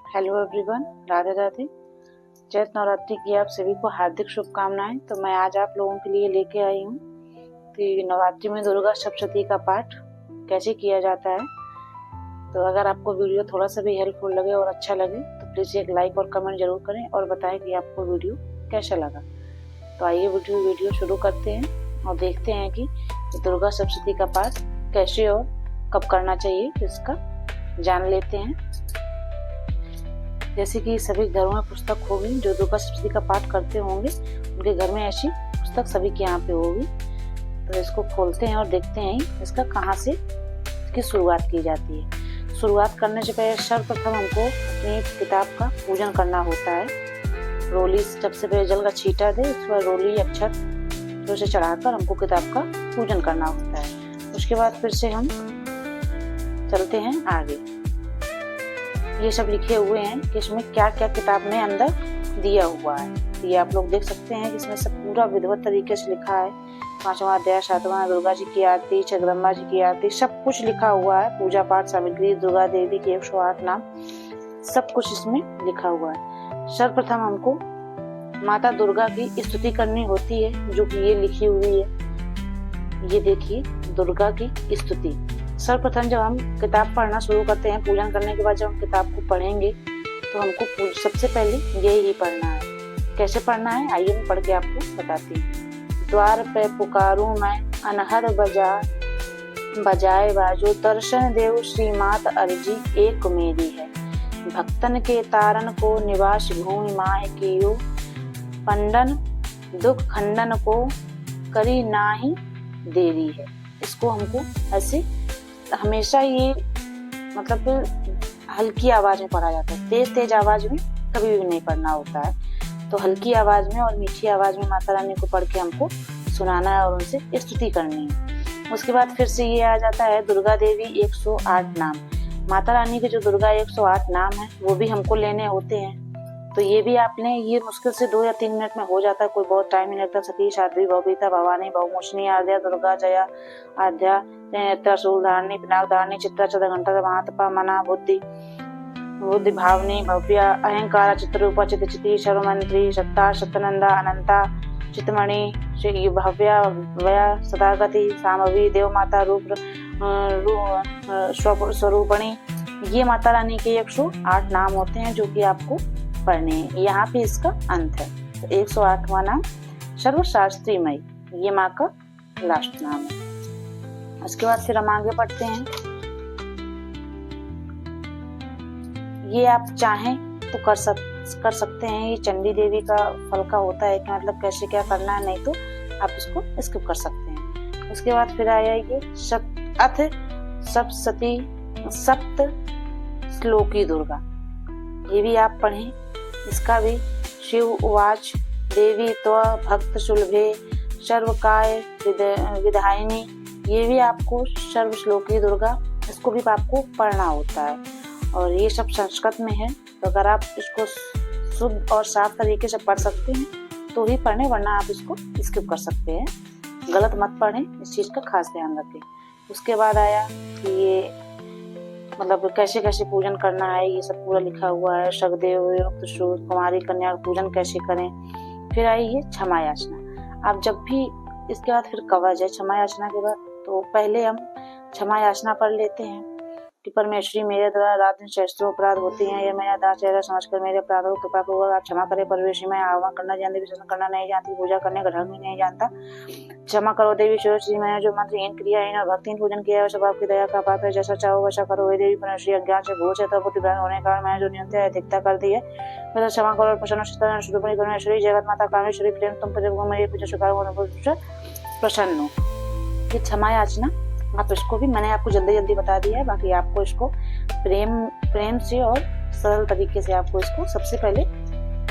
Hello everyone, Radhe Radhe. चैत नवरात्रि की आप सभी को हार्दिक शुभकामनाएं। तो मैं आज आप लोगों के लिए लेके आई हूँ कि नवरात्रि में दुर्गा सप्तशती का पाठ कैसे किया जाता है। तो अगर आपको वीडियो थोड़ा सा भी हेल्पफुल लगे और अच्छा लगे तो प्लीज़ एक लाइक और कमेंट जरूर करें और बताएं कि आपको वीडियो कैसा लगा। तो आइए वीडियो शुरू करते हैं और देखते हैं कि दुर्गा सप्तशती का पाठ कैसे और कब करना चाहिए, इसका जान लेते हैं। जैसे कि सभी घरों में पुस्तक होगी, जो दुर्गा सप्तशती का पाठ करते होंगे उनके घर में ऐसी पुस्तक सभी के यहाँ पे होगी। तो इसको खोलते हैं और देखते हैं इसका कहाँ से इसकी शुरुआत की जाती है। शुरुआत करने से पहले सर्वप्रथम हमको अपनी किताब का पूजन करना होता है। रोली सबसे पहले जल का छींटा दे, उसके बाद रोली अक्षत उसे चढ़ाकर हमको किताब का पूजन करना होता है। उसके बाद फिर से हम चलते हैं आगे। ये सब लिखे हुए हैं कि इसमें क्या क्या किताब में अंदर दिया हुआ है। ये आप लोग देख सकते हैं कि इसमें सब पूरा विधिवत तरीके से लिखा है। 5वां अध्याय, 7वां दुर्गा जी की आरती, जगदम्बा जी की आरती, सब कुछ लिखा हुआ है। पूजा पाठ सामग्री, दुर्गा देवी के 108 नाम, सब कुछ इसमें लिखा हुआ है। सर्वप्रथम हमको माता दुर्गा की स्तुति करनी होती है, जो कि ये लिखी हुई है। ये देखिए, दुर्गा की स्तुति। सर्वप्रथम जब हम किताब पढ़ना शुरू करते हैं, पूजन करने के बाद जब हम किताब को पढ़ेंगे तो हमको सबसे पहले यही पढ़ना है। कैसे पढ़ना है आइए मैं पढ़ के आपको बताती हूँ। द्वार पे पुकारूं मैं, अनहद बजाए बाजो, दर्शन देव श्री मात अर्जी एक मेरी है। भक्तन के तारन को निवास भूमि माह कियो, पंडन दुख खंडन को करी नाही देरी है। इसको हमको ऐसे हमेशा ये मतलब हल्की आवाज में पढ़ा जाता है। तेज आवाज में कभी भी नहीं पढ़ना होता है। तो हल्की आवाज में और मीठी आवाज में माता रानी को पढ़ के हमको सुनाना है और उनसे स्तुति करनी है। उसके बाद फिर से ये आ जाता है दुर्गा देवी 108 नाम। माता रानी के जो दुर्गा 108 नाम है वो भी हमको लेने होते हैं। तो ये भी आपने, ये मुश्किल से 2 या 3 मिनट में हो जाता है, कोई बहुत टाइम नहीं लगता। सती, साध्वी, भवभीता, भवानी, बहुमोचनी, आद्या, दुर्गा, जया, आद्या, त्रिशूल धारणी, पिनाक धारणी, चित्रा, चंद्रघंटा, महातपा, मना, बुद्धि भावनी, भव्या, अहंकारा, चित्ररूपा, चिति, सर्वमंत्री, सत्ता, सत्यनंदा, अनंता, चितमणि, श्री भव्या, वया, सदागति, सामवी, देव माता, रूप स्वरूपणी। ये माता रानी के 108 नाम होते हैं जो कि आपको पढ़ने हैं। यहाँ पे इसका अंत है। तो 108वां नाम सर्वशास्त्रीमयी, ये माँ का लास्ट नाम है। उसके बाद फिर हम आगे बढ़ते हैं। ये आप चाहें तो कर सकते हैं। ये चंडी देवी का फल का होता है कि मतलब कैसे क्या करना है, नहीं तो आप इसको स्किप कर सकते हैं। उसके बाद फिर आया ये सप्तशती सप्त श्लोकी दुर्गा। ये भी आप पढ़ें। इसका भी शिव उवाच देवी त्व भक्त सुलभे सर्वकाय विधायिनी। ये भी आपको सर्व श्लोकी दुर्गा, इसको भी आपको पढ़ना होता है और ये सब संस्कृत में है। तो अगर आप इसको शुद्ध और साफ तरीके से पढ़ सकते हैं तो ही पढ़ें, वरना आप इसको स्किप कर सकते हैं। गलत मत पढ़ें, इस चीज का खास ध्यान रखें। उसके बाद आया कि ये मतलब कैसे कैसे पूजन करना है, ये सब पूरा लिखा हुआ है। सगदेव युक्त शूद्र कुमारी कन्या का पूजन कैसे करें। फिर आई ये क्षमा याचना। आप जब भी, इसके बाद फिर कवच है क्षमा याचना के बाद। तो पहले हम क्षमा याचना पढ़ लेते हैं कि परमेश्वरी, मेरे द्वारा रात दिन सहस्त्रों अपराध होते हैं, यह मेरा दास चेहरा समझकर मेरे अपराधों को कृपा पूर्वक आप क्षमा करें। परमेश्वरी, मैं आह्वान करना जानती, विसर्जन करना नहीं जानती, पूजा करने का ढंग भी नहीं जानता, क्षमा करो देवी। श्री, मैंने जो मंत्रहीन, क्रियाहीन और भक्तिहीन पूजन किया है सब आपकी दया का पात्र है। जैसा चाहो वैसा करो हे देवी। परमेश्वरी, अज्ञान से भूल से तब बुद्धिभ्रष्ट होने के कारण मैंने जो नियंत्रण अधिकता कर दी है वैसा क्षमा करो और प्रसन्न शुद्धि परमेश्वरी, जगत माता कामेश्वरी, प्रेम तुम पूजा स्वीकार प्रसन्न हो। ये क्षमा याचना आप इसको भी मैंने आपको जल्दी बता दिया है। बाकी आपको इसको प्रेम से और सरल तरीके से आपको इसको सबसे पहले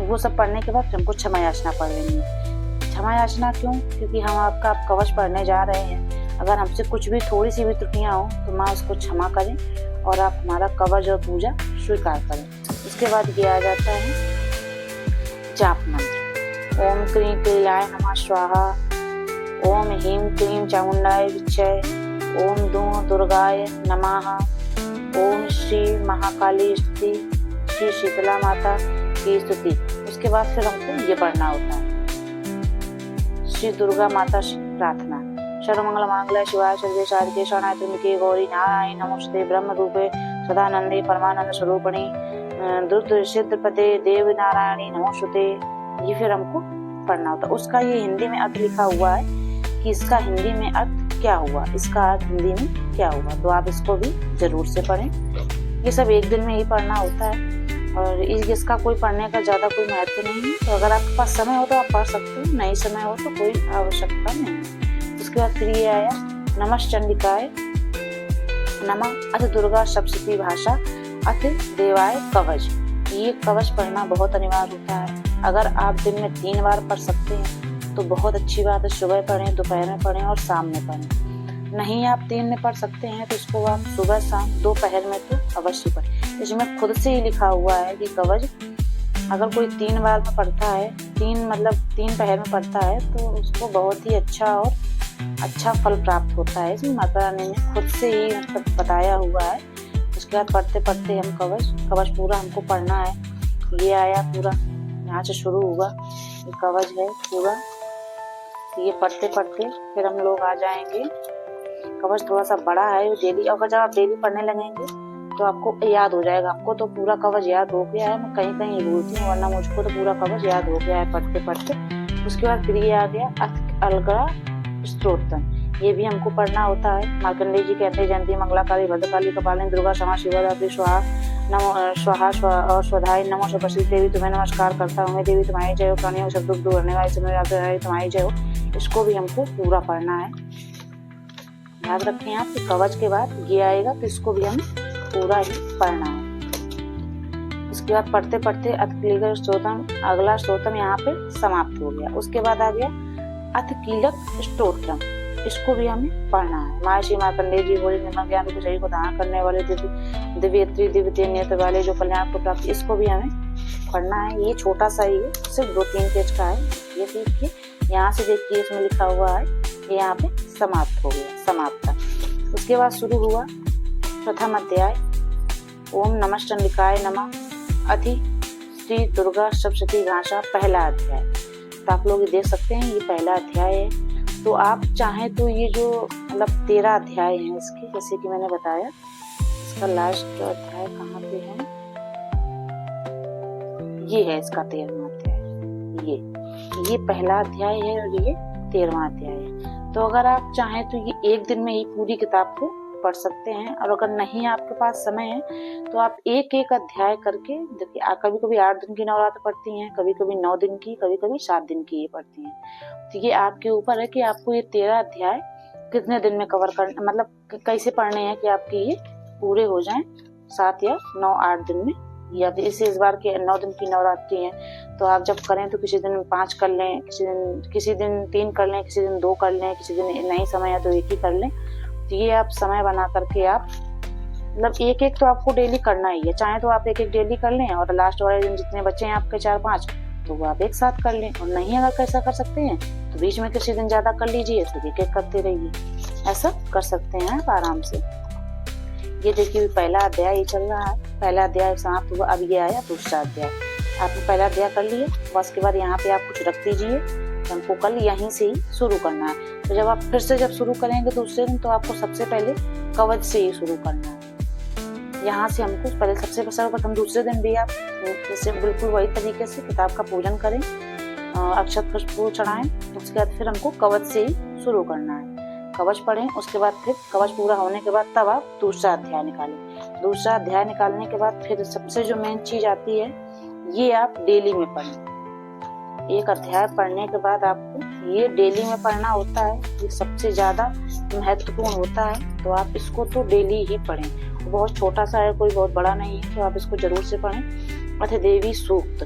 वो सब पढ़ने के बाद हमको क्षमा याचना पढ़ लेनी है। क्षमा याचना क्यों? क्योंकि हम आपका कवच पढ़ने जा रहे हैं। अगर हमसे कुछ भी थोड़ी सी भी त्रुटियां हो तो माँ उसको क्षमा करें और आप हमारा कवच और पूजा स्वीकार करें। उसके बाद ये आ जाता है जाप मंत्र। ओम क्रीं क्रियाय नमः स्वाहा, ओम ह्रीं क्लीं चामुंडाय विच्चय, ओम दूं दुर्गाय नमः, ओम श्री महाकाली स्तुति श्री शीतला माता की स्तुति। उसके बाद फिर हमको ये पढ़ना होता है श्री दुर्गा माता प्रार्थना। सर्वमंगल मांगल्ये शिवाय सर्वे साधिके शरण्ये त्र्यंबके गौरी नारायणी नमोस्तुते ब्रह्म रूपे सदानंदे परमानंद स्वरूपिणी द्रुत सिद्धपते देव नारायणी नमोस्तुते। ये फिर हमको पढ़ना होता है। उसका ये हिंदी में अर्थ लिखा हुआ है कि इसका हिंदी में अर्थ क्या हुआ, इसका अर्थ हिंदी में क्या हुआ, तो आप इसको भी जरूर से पढ़ें। ये सब एक दिन में ही पढ़ना होता है और इसका कोई पढ़ने का ज़्यादा कोई महत्व नहीं है। तो अगर आपके पास समय हो तो आप पढ़ सकते हो, नहीं समय हो तो कोई आवश्यकता नहीं। उसके बाद फिर ये आया नमश्चंडिकाय नमः अथ दुर्गा सप्तशती भाषा अथ देवाय कवच। ये कवच पढ़ना बहुत अनिवार्य होता है। अगर आप दिन में 3 बार पढ़ सकते हैं तो बहुत अच्छी बात है। सुबह पढ़ें, दोपहर में पढ़ें और शाम में पढ़ें। नहीं आप 3 में पढ़ सकते हैं तो इसको आप सुबह शाम दोपहर में तो अवश्य पढ़ें। इसमें खुद से ही लिखा हुआ है कि कवच अगर कोई 3 बार में पढ़ता है, 3 पहर में पढ़ता है तो उसको बहुत ही अच्छा फल प्राप्त होता है। इसमें माता रानी ने खुद से ही मतलब बताया हुआ है। उसके बाद पढ़ते पढ़ते हम कवच पूरा हमको पढ़ना है। ये आया पूरा, यहाँ से शुरू हुआ, ये कवच है पूरा। ये पढ़ते पढ़ते फिर हम लोग आ जाएंगे। कवच थोड़ा सा बड़ा है डेली, अगर जब आप डेली पढ़ने लगेंगे तो आपको याद हो जाएगा। आपको तो पूरा कवच याद हो गया है, मैं कहीं कहीं भूलती हूँ, वरना मुझको तो पूरा कवच याद हो गया है पढ़ते पढ़ते। उसके बाद फिर ये आ गया अलगड़ा स्तोत्रम। ये भी हमको पढ़ना होता है। मार्कंडेय जी कहते हैं जयंती मंगलाकाली भद्रकाली कपालिनी दुर्गा क्षमा शिवरात्रि स्वाहा नमो स्वाहा और स्वधाय नमो सर्वश्री देवी तुम्हें नमस्कार करता हूँ। देवी तुम्हारी जय हो, प्राणियों सब दुख दूर करने वाली समय तुम्हारी जय हो। इसको भी हमको पूरा पढ़ना है। याद रखें आप कि कवच के बाद ये आएगा तो इसको भी हमें पूरा ही पढ़ना है। उसके बाद पढ़ते पढ़ते अथकीलक स्तोत्रम, अगला स्तोत्रम यहाँ पे समाप्त हो गया। उसके बाद आ गया अथकीलक स्तोत्रम, इसको भी हमें पढ़ना है। महर्षि मार्कंडेय जी बोले निर्मल ज्ञान रूप शरीर को धारण करने वाले दिव्य नेत्र वाले जो कल्याण को प्राप्त, इसको भी हमें पढ़ना है। ये छोटा सा ही है, सिर्फ 2-3 पेज का है। ये देखिए यहाँ से देखिए इसमें लिखा हुआ है, ये यहाँ पे समाप्त हो गया, समाप्त। उसके बाद शुरू हुआ प्रथम अध्याय ओम नमश्चंडिकाय नमः अथि श्री दुर्गा सप्तशती भाषा, पहला अध्याय। तो आप लोग देख सकते हैं ये पहला अध्याय है। तो आप चाहें तो ये जो मतलब 13 अध्याय हैं इसके, जैसे कि मैंने बताया, इसका लास्ट अध्याय कहाँ पे है, ये है इसका 13वां अध्याय। ये पहला अध्याय है और ये 13वां अध्याय है। तो अगर आप चाहें तो ये एक दिन में ही पूरी किताब को पढ़ सकते हैं। और अगर नहीं आपके पास समय है तो आप एक एक अध्याय करके देखिए। कभी कभी 8 दिन की नवरात्र पढ़ती हैं, कभी कभी 9 दिन की, कभी कभी 7 दिन की ये पढ़ती हैं। तो ये आपके ऊपर है कि आपको ये 13 अध्याय कितने दिन में कवर करना, मतलब कैसे पढ़ने हैं कि आपके ये पूरे हो जाएं 7 या 9 8 दिन में। या फिर इस बार के 9 दिन की नवरात्रि है तो आप जब करें तो किसी दिन 5 कर लें, किसी दिन 3 कर लें, किसी दिन 2 कर लें, किसी दिन नहीं समय है तो 1 ही कर लें। तो ये आप समय बना करके आप मतलब एक तो आपको डेली करना ही है। चाहे तो आप एक डेली कर लें और लास्ट वाले दिन जितने बच्चे हैं आपके 4-5 तो वो आप एक साथ कर लें। और नहीं अगर कैसा कर सकते हैं तो बीच में किसी दिन ज्यादा कर लीजिए, तो एक करते रहिए, ऐसा कर सकते हैं आप आराम से। ये देखिए पहला अध्याय ये चल रहा है, पहला अध्याय समाप्त हुआ। अब ये आया दूसरा अध्याय। आपने पहला अध्याय कर लिए, उसके बाद यहाँ पे आप कुछ रख दीजिए। हमको कल यहीं से ही शुरू करना है। तो जब आप फिर से जब शुरू करेंगे दूसरे दिन तो आपको सबसे पहले कवच से ही शुरू करना है। यहाँ से हमको पहले सबसे सर्वप्रथम दूसरे दिन भी आप जैसे बिल्कुल वही तरीके से किताब का पूजन करें, अक्षत पुष्प चढ़ाएं। उसके बाद फिर हमको कवच से ही शुरू करना है। कवच पढ़ें, उसके बाद फिर कवच पूरा होने के बाद तब आप दूसरा अध्याय निकालें। दूसरा अध्याय निकालने के बाद फिर सबसे जो मेन चीज आती है, ये आप डेली में पढ़ें। एक अध्याय पढ़ने के बाद आपको ये डेली में पढ़ना होता है, ये सबसे ज्यादा महत्वपूर्ण होता है। तो आप इसको तो डेली ही पढ़ें। बहुत छोटा सा है, कोई बहुत बड़ा नहीं है, तो आप इसको जरूर से पढ़ें। अथ देवी सूक्त,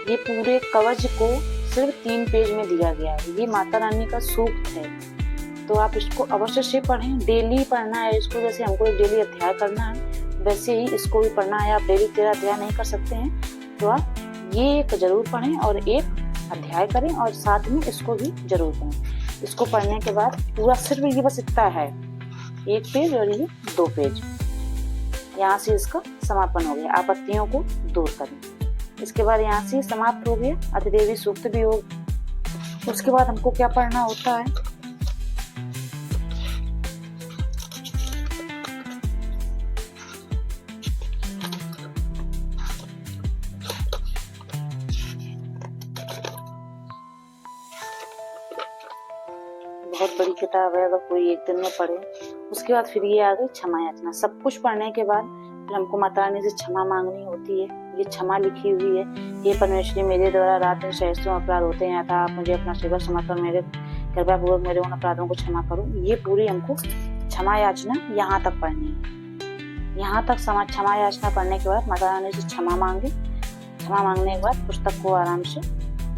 ये पूरे कवच को सिर्फ 3 पेज में दिया गया है। ये माता रानी का सूक्त है, तो आप इसको अवश्य से पढ़ें। डेली पढ़ना है इसको, जैसे हमको एक डेली अध्याय करना है वैसे ही इसको भी पढ़ना है। आप डेली 13 अध्याय नहीं कर सकते हैं तो आप ये एक जरूर पढ़ें और एक अध्याय करें और साथ में इसको भी जरूर पढ़ें। इसको पढ़ने के बाद पूरा सिर्फ ये बस इतना है, 1 पेज और ये 2 पेज। यहाँ से इसका समापन हो गया, आपत्तियों को दूर करें। इसके बाद यहाँ से समाप्त हो गया, अधिदेवी सूक्त भी हो। उसके बाद हमको क्या पढ़ना होता है, बहुत बड़ी किताब है, अगर कोई एक दिन में पढ़े। उसके बाद फिर ये आ गई क्षमा याचना। सब कुछ पढ़ने के बाद फिर हमको माता रानी से क्षमा मांगनी होती है। ये क्षमा लिखी हुई है, हे परमेश्वरी, मेरे द्वारा रात दिन सहस्त्रों अपराध होते हैं, अतः आप मुझे अपना सेवा समर्पण मेरे कृपया पूर्वक मेरे उन अपराधों को क्षमा करो। ये पूरी हमको क्षमा याचना यहाँ तक पढ़नी है। यहाँ तक क्षमा याचना पढ़ने के बाद माता रानी से क्षमा मांगे। क्षमा मांगने के बाद पुस्तक को आराम से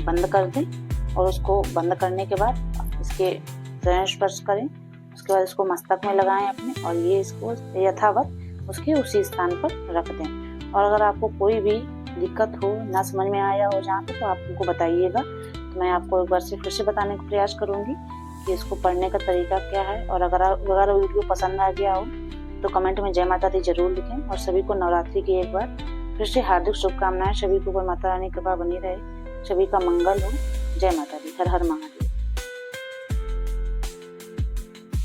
बंद कर दें और उसको बंद करने के बाद इसके चरण स्पर्श करें। उसके बाद इसको मस्तक में लगाएं अपने, और ये इसको यथावत उसके उसी स्थान पर रख दें। और अगर आपको कोई भी दिक्कत हो, ना समझ में आया हो जहाँ पे, तो आप हमको बताइएगा, तो मैं आपको एक बार से फिर से बताने का प्रयास करूंगी कि इसको पढ़ने का तरीका क्या है। और अगर वीडियो पसंद आ गया हो तो कमेंट में जय माता दी जरूर लिखें। और सभी को नवरात्रि की एक बार फिर से हार्दिक शुभकामनाएं। सभी को माता रानी कृपा बनी रहे, सभी का मंगल हो। जय माता दी। हर हर महादेव।